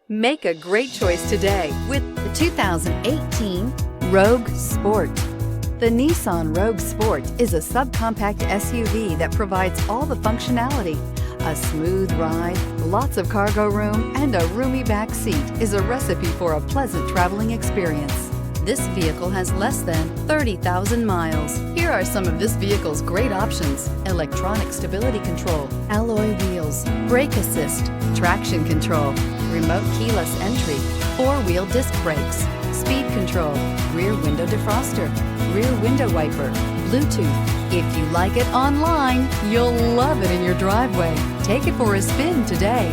Make a great choice today with The 2018 Rogue Sport. The Nissan Rogue Sport is a subcompact SUV that provides all the functionality. A smooth ride, lots of cargo room, and a roomy back seat is a recipe for a pleasant traveling experience. This vehicle has less than 30,000 miles. Here are some of this vehicle's great options: electronic stability control, alloy wheels, brake assist, traction control, remote keyless entry, four-wheel disc brakes, speed control, rear window defroster, rear window wiper, Bluetooth. If you like it online, you'll love it in your driveway. Take it for a spin today.